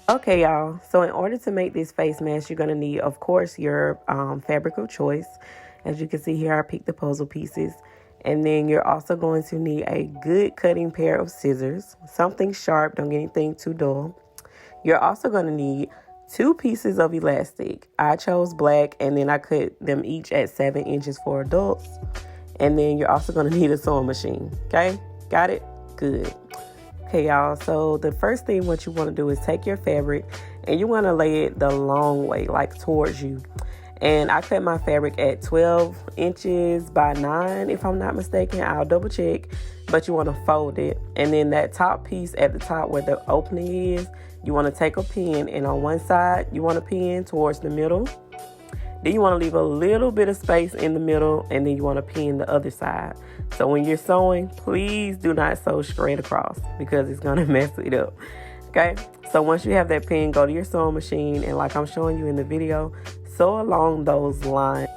Okay, y'all. So in order to make this face mask, you're going to need, of course, your fabric of choice. As you can see here, I picked the puzzle pieces. And then you're also going to need a good cutting pair of scissors. Something sharp, don't get anything too dull. You're also going to need 2 pieces of elastic. I chose black, and then I cut them each at 7 inches for adults. And then you're also going to need a sewing machine. Okay? Got it? Good. Okay, y'all, so the first thing what you want to do is take your fabric and you want to lay it the long way, like towards you. And I cut my fabric at 12 inches by 9, if I'm not mistaken. I'll double check, but you want to fold it. And then that top piece at the top where the opening is, you want to take a pin, and on one side, you want to pin towards the middle. Then you want to leave a little bit of space in the middle, and then you want to pin the other side. So when you're sewing, please do not sew straight across because it's going to mess it up. Okay? So once you have that pin, go to your sewing machine, and like I'm showing you in the video, sew along those lines.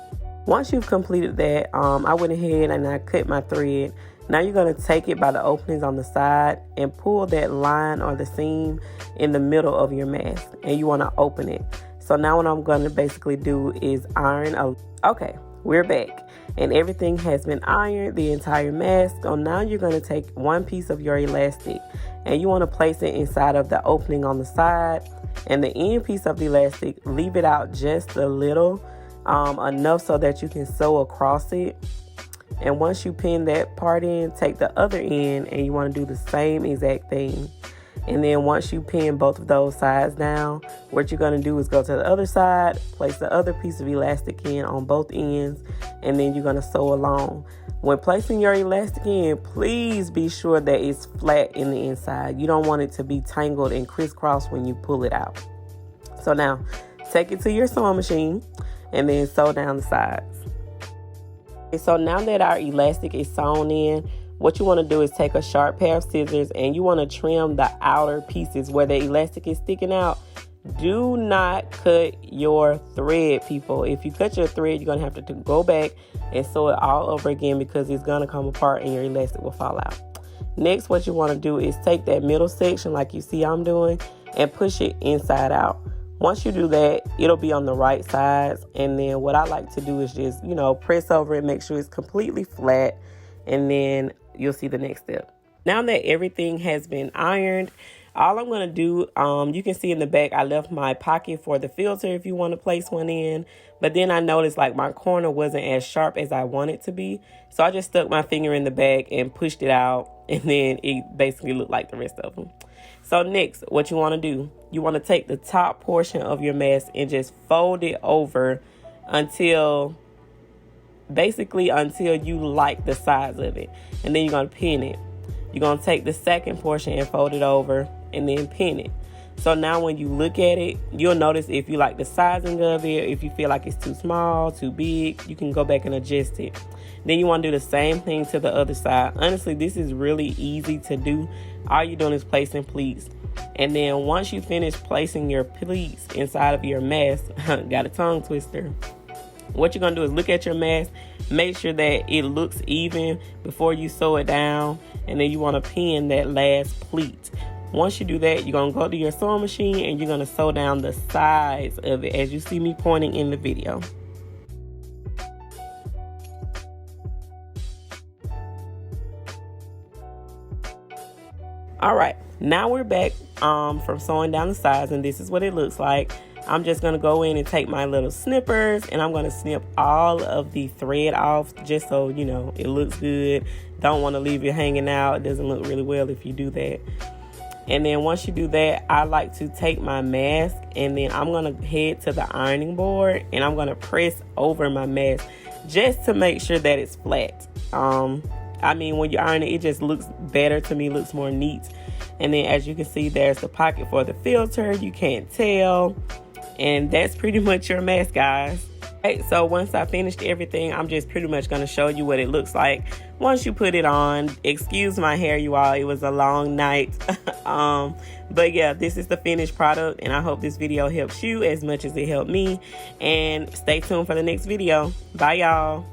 Once you've completed that, I went ahead and I cut my thread. Now you're going to take it by the openings on the side and pull that line or the seam in the middle of your mask, and you want to open it. So now what I'm going to basically do is iron. Okay, we're back. And everything has been ironed, the entire mask. So now you're going to take one piece of your elastic and you want to place it inside of the opening on the side. And the end piece of the elastic, leave it out just a little, enough so that you can sew across it. And once you pin that part in, take the other end and you want to do the same exact thing. And then once you pin both of those sides down, what you're going to do is go to the other side, place the other piece of elastic in on both ends, and then you're going to sew along. When placing your elastic in, please be sure that it's flat in the inside. You don't want it to be tangled and crisscross when you pull it out. So now, take it to your sewing machine and then sew down the sides. Okay, so now that our elastic is sewn in, what you want to do is take a sharp pair of scissors and you want to trim the outer pieces where the elastic is sticking out. Do not cut your thread, people. If you cut your thread, you're going to have to go back and sew it all over again because it's going to come apart and your elastic will fall out. Next, what you want to do is take that middle section like you see I'm doing and push it inside out. Once you do that, it'll be on the right sides. And then what I like to do is just, press over it, make sure it's completely flat. And then you'll see the next step. Now that everything has been ironed, all I'm going to do, you can see in the back, I left my pocket for the filter if you want to place one in. But then I noticed like my corner wasn't as sharp as I want it to be. So I just stuck my finger in the back and pushed it out. And then it basically looked like the rest of them. So next, what you want to do, you want to take the top portion of your mask and just fold it over until you like the size of it. And then you're going to pin it. You're going to take the second portion and fold it over and then pin it. So now when you look at it, you'll notice if you like the sizing of it, if you feel like it's too small, too big, you can go back and adjust it. Then you want to do the same thing to the other side. Honestly, this is really easy to do. All you're doing is placing pleats. And then once you finish placing your pleats inside of your mask, got a tongue twister. What you're going to do is look at your mask, make sure that it looks even before you sew it down, and then you want to pin that last pleat. Once you do that, you're going to go to your sewing machine and you're going to sew down the sides of it as you see me pointing in the video. All right, now we're back from sewing down the sides, and this is what it looks like. I'm just going to go in and take my little snippers and I'm going to snip all of the thread off just so, it looks good. Don't want to leave it hanging out. It doesn't look really well if you do that. And then once you do that, I like to take my mask and then I'm going to head to the ironing board and I'm going to press over my mask just to make sure that it's flat. When you iron it, it just looks better to me, looks more neat. And then as you can see, there's the pocket for the filter. You can't tell. And that's pretty much your mask, guys. Okay, so once I finished everything, I'm just pretty much going to show you what it looks like once you put it on. Excuse my hair, you all. It was a long night. But yeah, this is the finished product. And I hope this video helps you as much as it helped me. And stay tuned for the next video. Bye, y'all.